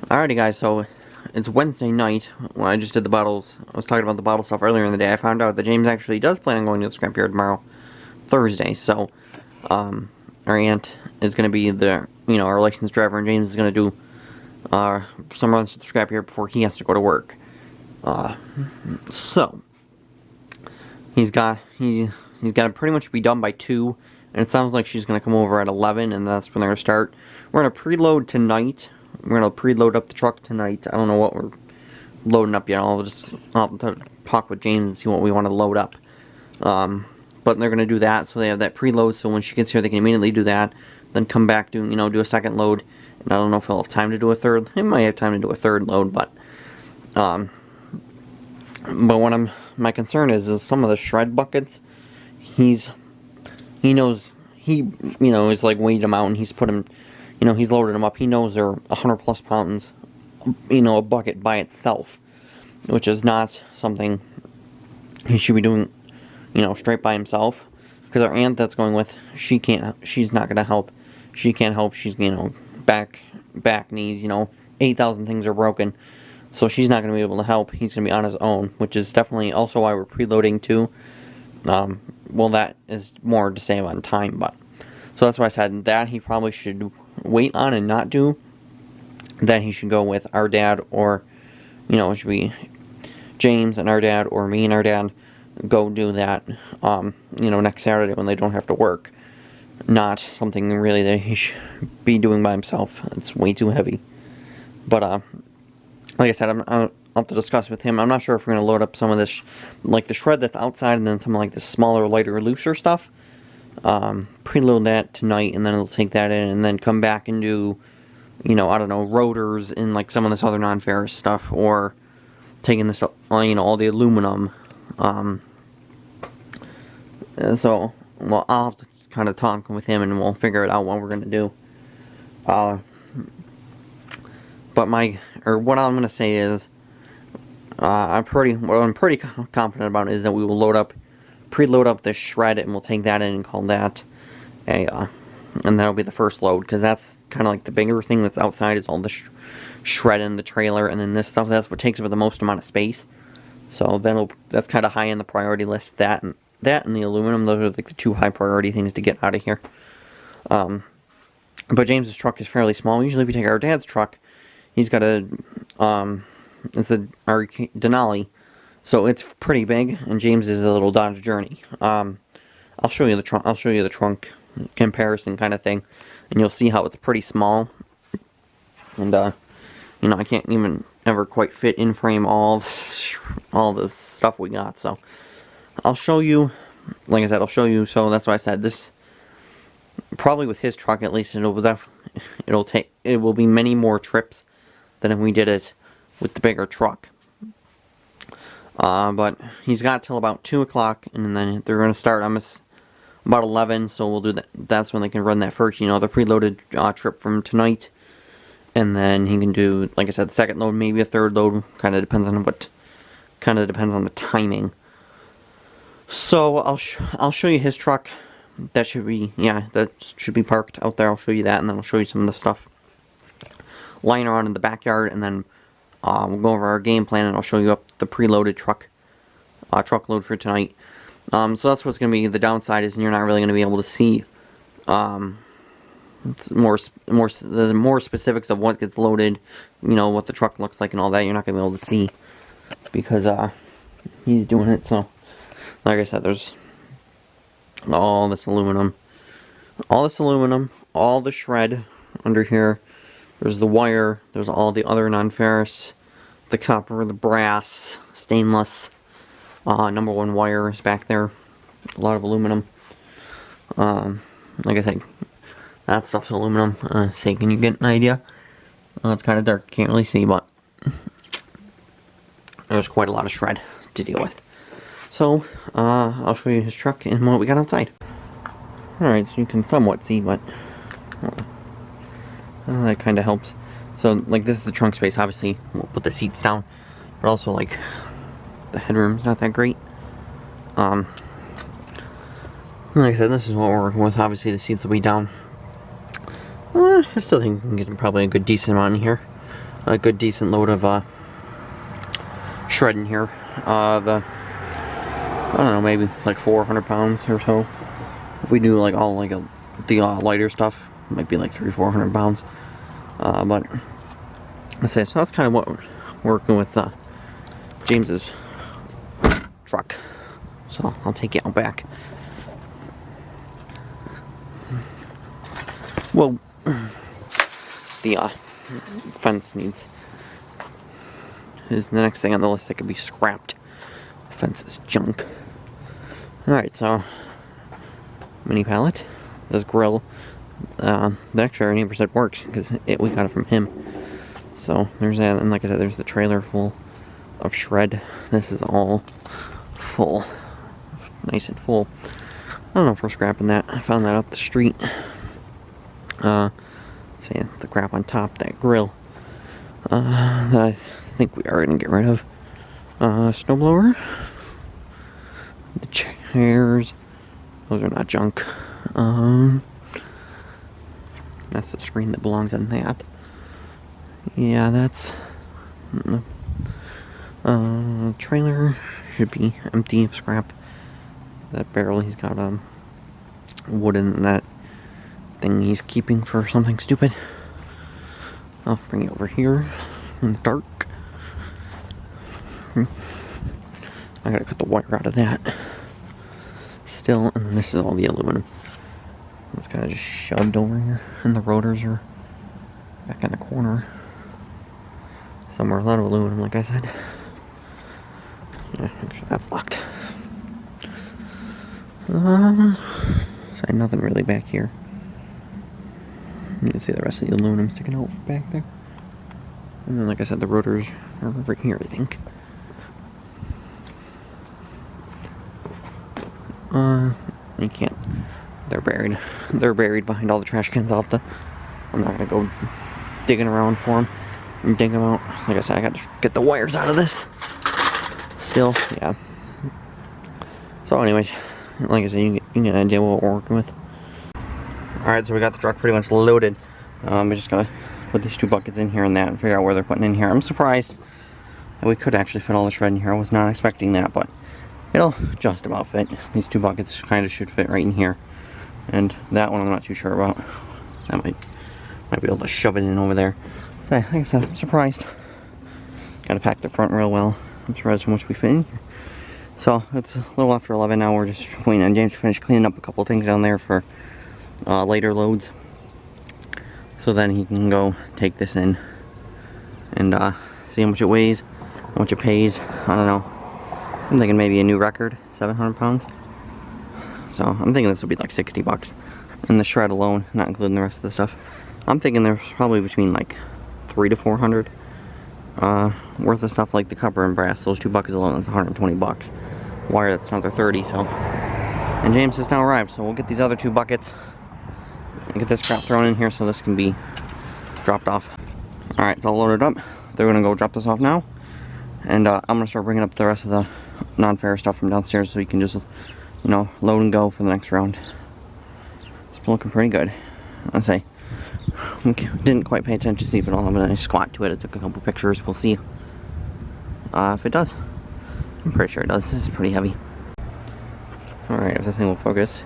Alrighty guys, so it's Wednesday night when I just did the bottles. I was talking about the bottle stuff earlier in the day. I found out that James actually does plan on going to the scrapyard tomorrow, Thursday. So, our aunt is going to be our licensed driver, and James is going to do some runs to the scrapyard before he has to go to work. So he's got to pretty much be done by 2, and it sounds like she's going to come over at 11, and that's when they're going to start. We're going to preload tonight. We're going to preload up the truck tonight. I don't know what we're loading up yet. I'll have to talk with James and see what we want to load up. But they're going to do that, so they have that preload, so when she gets here they can immediately do that, then come back, do a second load. And I don't know if he'll have time to do a third. He might have time to do a third load, but my concern is some of the shred buckets, he knows, is like weighed them out and he's put them, he's loaded them up. He knows they're 100+ pounds, a bucket by itself, which is not something he should be doing, straight by himself. Because our aunt that's going with, she's not going to help. She can't help. She's, back, knees, 8,000 things are broken. So she's not going to be able to help. He's going to be on his own, which is definitely also why we're preloading too. Well, that is more to save on time, but so that's why I said that he probably should wait on and not do. That he should go with our dad, or it should be James and our dad, or me and our dad. Go do that, next Saturday when they don't have to work. Not something really that he should be doing by himself. It's way too heavy. But like I said, I'll have to discuss with him. I'm not sure if we're going to load up some of this, like the shred that's outside, and then some of like the smaller, lighter, looser stuff. Preload that tonight, and then it'll take that in, and then come back and do, I don't know, rotors and like some of this other non-ferrous stuff, or taking this, all the aluminum. So, well, I'll have to kind of talk with him, and we'll figure it out what we're going to do. But what I'm going to say is, what I'm pretty confident about is that we will preload up this shred, and we'll take that in and call that and that'll be the first load, because that's kind of like the bigger thing that's outside is all the shred in the trailer, and then this stuff, that's what takes up the most amount of space. So that's kind of high in the priority list. That and the aluminum, those are like the 2 high priority things to get out of here. But James's truck is fairly small. Usually we take our dad's truck. He's got our Denali, so it's pretty big, and James is a little Dodge Journey. I'll show you the trunk. I'll show you the trunk comparison kind of thing, and you'll see how it's pretty small. And I can't even ever quite fit in frame all this stuff we got. So I'll show you. Like I said, I'll show you. So that's why I said this. Probably with his truck, at least, it will be many more trips than if we did it with the bigger truck. But he's got till about 2 o'clock, and then they're going to start about 11, so we'll do that. That's when they can run that first, the preloaded trip from tonight. And then he can do, like I said, the second load, maybe a third load. Kind of depends on the timing. So I'll show you his truck. That should be parked out there. I'll show you that, and then I'll show you some of the stuff lying around in the backyard, and then we'll go over our game plan, and I'll show you up the preloaded truck load for tonight. So that's what's going to be the downside, is you're not really going to be able to see it's there's more specifics of what gets loaded, what the truck looks like and all that. You're not going to be able to see because he's doing it. So like I said, there's all this aluminum, all the shred under here. There's the wire, there's all the other non-ferrous, the copper, the brass, stainless. Number 1 wire is back there. A lot of aluminum. Like I said, that stuff's aluminum. Say, can you get an idea? It's kind of dark, can't really see, but there's quite a lot of shred to deal with. So, I'll show you his truck and what we got outside. Alright, so you can somewhat see, but that kind of helps. So, like, this is the trunk space. Obviously, we'll put the seats down, but also, like, the headroom's not that great. Like I said, this is what we're working with. Obviously, the seats will be down. I still think we can get probably a good decent amount in here. a good decent load of shred in here. I don't know, maybe like 400 pounds or so. If we do like all like the lighter stuff, it might be like 300-400 pounds. But let's say, so that's kind of what we're working with James's truck. So I'll take you out back. Well, the fence needs is the next thing on the list that could be scrapped. The fence is junk. Alright, so mini pallet. This grill, the extra neighbor said works because we got it from him. So there's that, and like I said, there's the trailer full of shred. This is all full, nice and full. I don't know if we're scrapping that. I found that up the street. Say the crap on top, that grill. That I think we are gonna get rid of. Snowblower. The chairs. Those are not junk. That's the screen that belongs in that. Yeah, that's trailer should be empty of scrap. That barrel, he's got wood in that thing he's keeping for something stupid. I'll bring it over here in the dark. I gotta cut the wire out of that still, and then this is all the aluminum. It's kind of just shoved over here, and the rotors are back in the corner somewhere. A lot of aluminum, like I said. Yeah, actually that's locked. So nothing really back here. You can see the rest of the aluminum sticking out back there. And then, like I said, the rotors are over here, I think. You can't. They're buried. They're buried behind all the trash cans. I'm not gonna go digging around for them and dig them out. Like I said, I got to get the wires out of this. Still, yeah. So, anyways, like I said, you can get an idea what we're working with. Alright, so we got the truck pretty much loaded. We just gotta put these two buckets in here and that and figure out where they're putting in here. I'm surprised that we could actually fit all the shred in here. I was not expecting that, but it'll just about fit. These two buckets kind of should fit right in here. And that one I'm not too sure about. That might be able to shove it in over there. So, like I said, I'm surprised. Gotta pack the front real well. I'm surprised how much we fit in here. So, it's a little after 11 now. We're just waiting on James to finish cleaning up a couple things down there for later loads. So then he can go take this in and see how much it weighs, how much it pays. I don't know. I'm thinking maybe a new record, 700 pounds. So I'm thinking this will be like 60 bucks. And the shred alone, not including the rest of the stuff. I'm thinking there's probably between like 300 to 400 worth of stuff, like the copper and brass. Those two buckets alone, that's 120 bucks. Wire, that's another 30, so. And James has now arrived, so we'll get these other two buckets and get this crap thrown in here so this can be dropped off. Alright, it's all loaded up. They're gonna go drop this off now. And I'm gonna start bringing up the rest of the non-ferrous stuff from downstairs so you can just, you know, load and go for the next round. It's looking pretty good. I'd say. Didn't quite pay attention to see if it all had a nice squat to it. I took a couple pictures. We'll see if it does. I'm pretty sure it does. This is pretty heavy. Alright, if the thing will focus.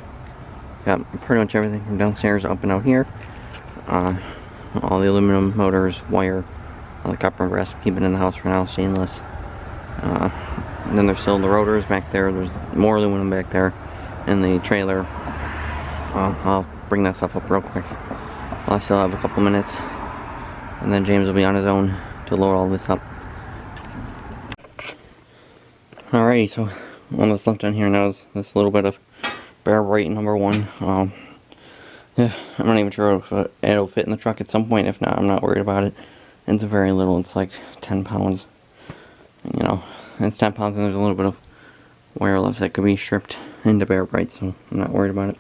Got pretty much everything from downstairs up and out here. All the aluminum motors, wire, all the copper and brass. Keep it in the house for now, stainless. And then there's still the rotors back there. There's more aluminum back there in the trailer. I'll bring that stuff up real quick. I still have a couple minutes, and then James will be on his own to load all this up. Alrighty, so one that's left on here now is this little bit of bare bright number 1. Yeah, I'm not even sure if it'll fit in the truck at some point. If not, I'm not worried about it. It's very little. It's like 10 pounds. You know, it's 10 pounds, and there's a little bit of wire left that could be stripped into bare bright, so I'm not worried about it.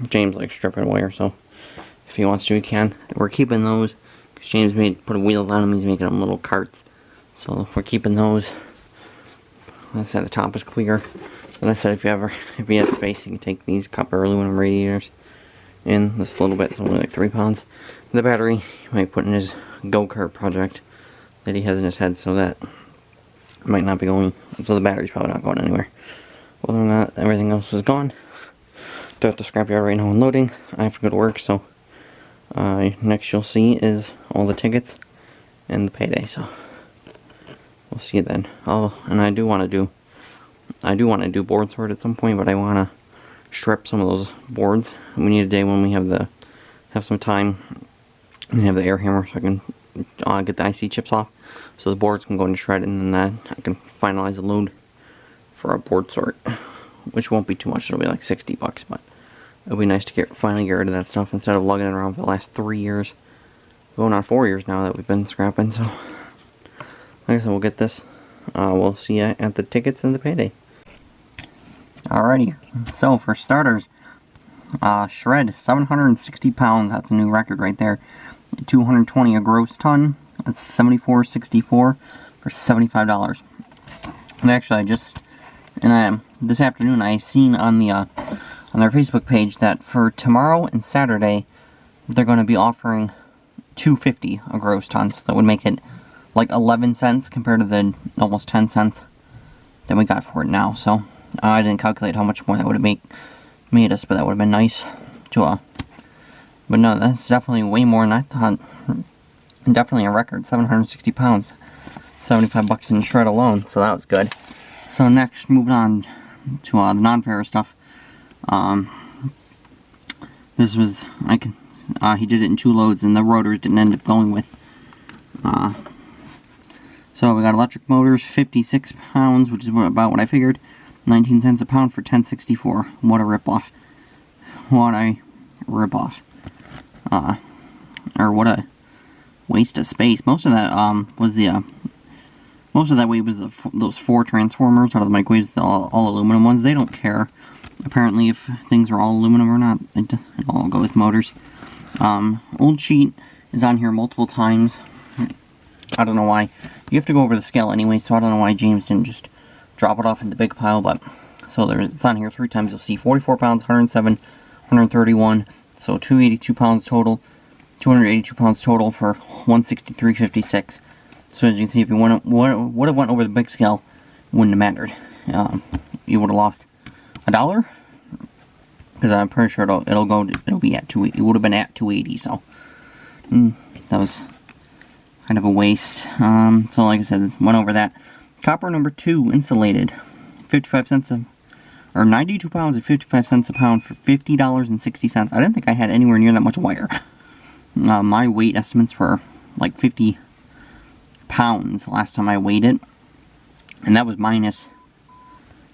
James likes stripping wire, so if he wants to, he can. We're keeping those because James put wheels on them. He's making them little carts, so we're keeping those. I said the top is clear. And I said if he has space, you can take these copper aluminum radiators in this little bit. It's only like 3 pounds. the battery he might put in his go-kart project that he has in his head, so that might not be going, so the battery's probably not going anywhere. Other than that, everything else is gone. They're at the scrapyard right now unloading. I have to go to work, so next you'll see is all the tickets and the payday, so we'll see you then. And I do want to do board sort at some point, but I want to strip some of those boards. We need a day when we have some time and have the air hammer, so I can get the IC chips off, so the boards can go into shred, and then I can finalize the load for a board sort, which won't be too much. It'll be like $60, but it'll be nice to finally get rid of that stuff instead of lugging it around for the last 3 years, going on 4 years now that we've been scrapping. So, like I said, we'll get this. We'll see you at the tickets and the payday. Alrighty, so for starters, shred 760 pounds. That's a new record right there. 220 a gross ton. That's $74.64 for $75. And actually, this afternoon I seen on their Facebook page that for tomorrow and Saturday they're going to be offering $2.50 a gross ton. So that would make it like 11 cents compared to the almost 10 cents that we got for it now. So I didn't calculate how much more that would have made us, but that would have been nice to but no, that's definitely way more than I thought. Definitely a record, 760 pounds, $75 in shred alone, so that was good. So next, moving on to the non-ferrous stuff. This was, he did it in 2 loads, and the rotors didn't end up going with. So we got electric motors, 56 pounds, which is about what I figured. 19 cents a pound for $10.64. What a ripoff. What a ripoff. Or what a waste of space. Most of that weight was those 4 transformers out of the microwaves, all aluminum ones. They don't care, apparently, if things are all aluminum or not. It all goes with motors. Old sheet is on here multiple times. I don't know why. You have to go over the scale anyway, so I don't know why James didn't just drop it off in the big pile, but so it's on here 3 times. You'll see 44 pounds, 107, 131, so 282 pounds total, 282 pounds total for 163.56. So as you can see, if you would have went over the big scale, it wouldn't have mattered. You would have lost $1, because I'm pretty sure it'll be at 280. It would have been at 280. So that was kind of a waste. So like I said, went over that. Copper number 2 insulated, 55 cents or 92 pounds at 55 cents a pound for $50.60. I didn't think I had anywhere near that much wire. My weight estimates were like 50 pounds last time I weighed it, and that was minus.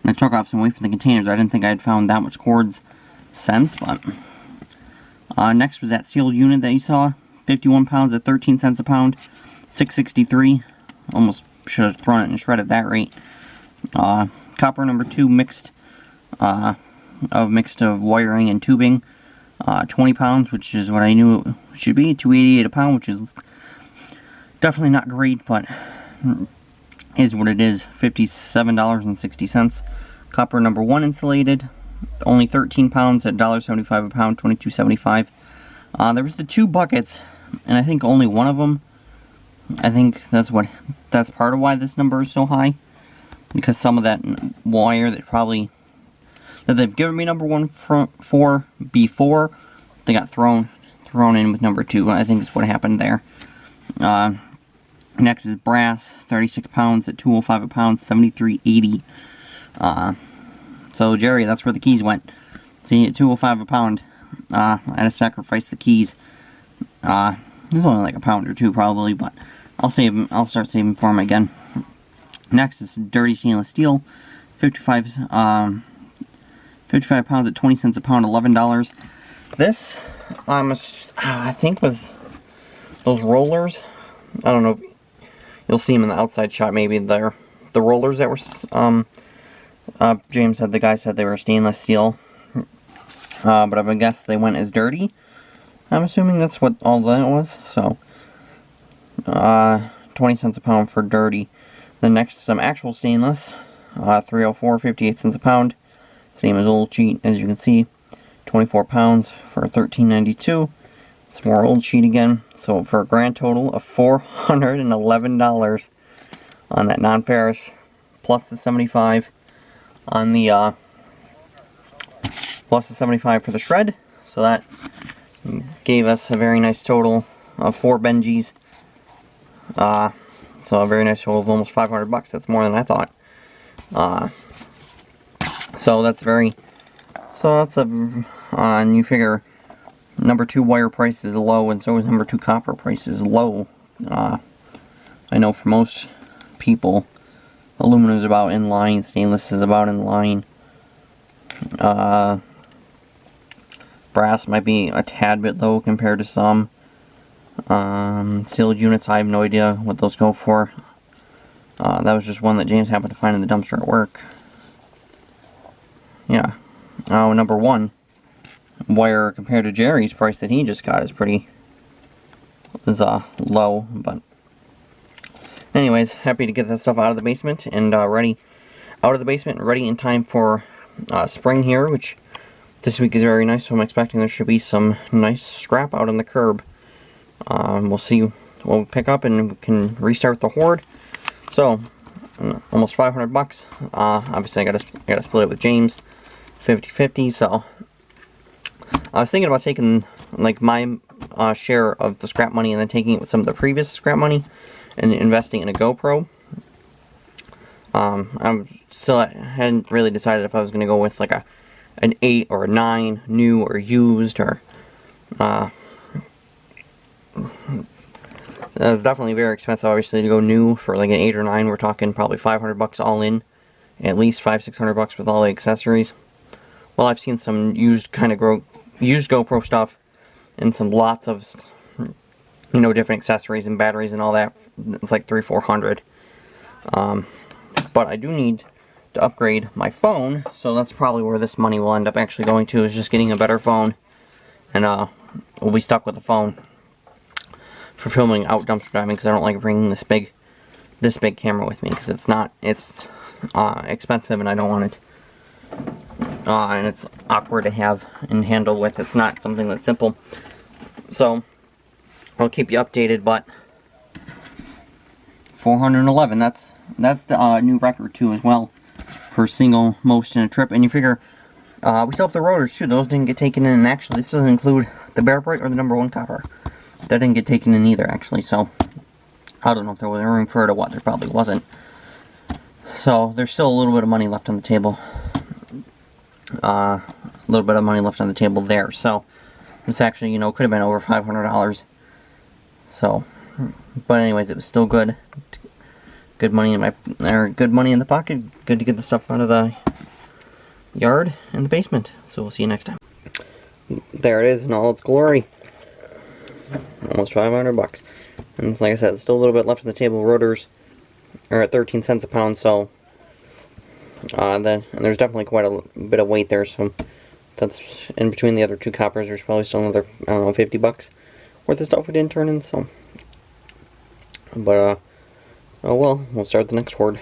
And I took off some weight from the containers. I didn't think I had found that much cords since, but next was that sealed unit that you saw, 51 pounds at 13 cents a pound, $6.63. Almost should have thrown it and shredded that rate. Copper number 2 mixed of wiring and tubing, 20 pounds, which is what I knew it should be, $2.88 a pound, which is definitely not great, but is what it is, $57.60. Copper number 1 insulated, only 13 pounds at $1.75 a pound, $22.75. There was the 2 buckets, and I think only one of them, I think that's part of why this number is so high, because some of that wire that they've given me number 1 for before, they got thrown in with number 2. I think is what happened there. Next is brass, 36 pounds at $2.05 a pound, $73.80. So Jerry, that's where the keys went. See, at $2.05 a pound, I had to sacrifice the keys. It was only like a pound or 2 probably, but I'll save them. I'll start saving for them again. Next is dirty stainless steel, 55 pounds at 20 cents a pound, $11. This, I think with those rollers, I don't know if you'll see them in the outside shot. Maybe they're the rollers that were. James said, the guy said they were stainless steel, but I would guess they went as dirty. I'm assuming that's what all that was. So, 20 cents a pound for dirty. Then next, some actual stainless, 304, 58 cents a pound. Same as old sheet, as you can see. 24 pounds for $13.92. some more old sheet again. So for a grand total of $411 on that non-ferrous, plus the 75 on the plus the 75 for the shred. So that gave us a very nice total of 4 Benjis. So a very nice total of almost $500. That's more than I thought. So that's and you figure number 2 wire price is low, and so is number 2 copper price is low. I know for most people, aluminum is about in line, stainless is about in line. Brass might be a tad bit low compared to some. Sealed units, I have no idea what those go for. That was just one that James happened to find in the dumpster at work. Yeah. Number 1 wire compared to Jerry's price that he just got is low, but anyways, happy to get that stuff out of the basement and ready in time for spring here, which this week is very nice, so I'm expecting there should be some nice scrap out on the curb. We'll see what we'll pick up, and we can restart the hoard. So, almost $500. Obviously, I gotta split it with James, 50-50. So, I was thinking about taking like my share of the scrap money and then taking it with some of the previous scrap money and investing in a GoPro. I hadn't really decided if I was gonna go with like an 8 or a 9, new or used, or it's definitely very expensive, obviously, to go new. For like an 8 or 9, we're talking probably $500 all in, at least $500-600 with all the accessories. Well, I've seen some used GoPro stuff, and some lots of, different accessories and batteries and all that. It's like $300-400. But I do need to upgrade my phone, so that's probably where this money will end up actually going to, is just getting a better phone, and we'll be stuck with the phone for filming out dumpster diving, because I don't like bringing this big camera with me, because it's expensive and I don't want it, and it's awkward to have and handle with. It's not something that's simple. So I'll keep you updated, but 411, that's the new record too as well for single most in a trip. And you figure we still have the rotors too. Those didn't get taken in, and actually this doesn't include the Bear Brite or the number 1 copper. That didn't get taken in either, actually. So I don't know if there was room for it or what. There probably wasn't. So there's still a little bit of money left on the table. A little bit of money left on the table there. So this actually, could have been over $500. So, but anyways, it was still good. Good money in the pocket. Good to get the stuff out of the yard and the basement. So we'll see you next time. There it is in all its glory. Almost $500. And like I said, there's still a little bit left on the table. Rotors are at 13 cents a pound, so and there's definitely quite a bit of weight there, so that's in between the other 2 coppers. There's probably still another, I don't know, $50 worth of stuff we didn't turn in. So, but oh well, we'll start the next hoard.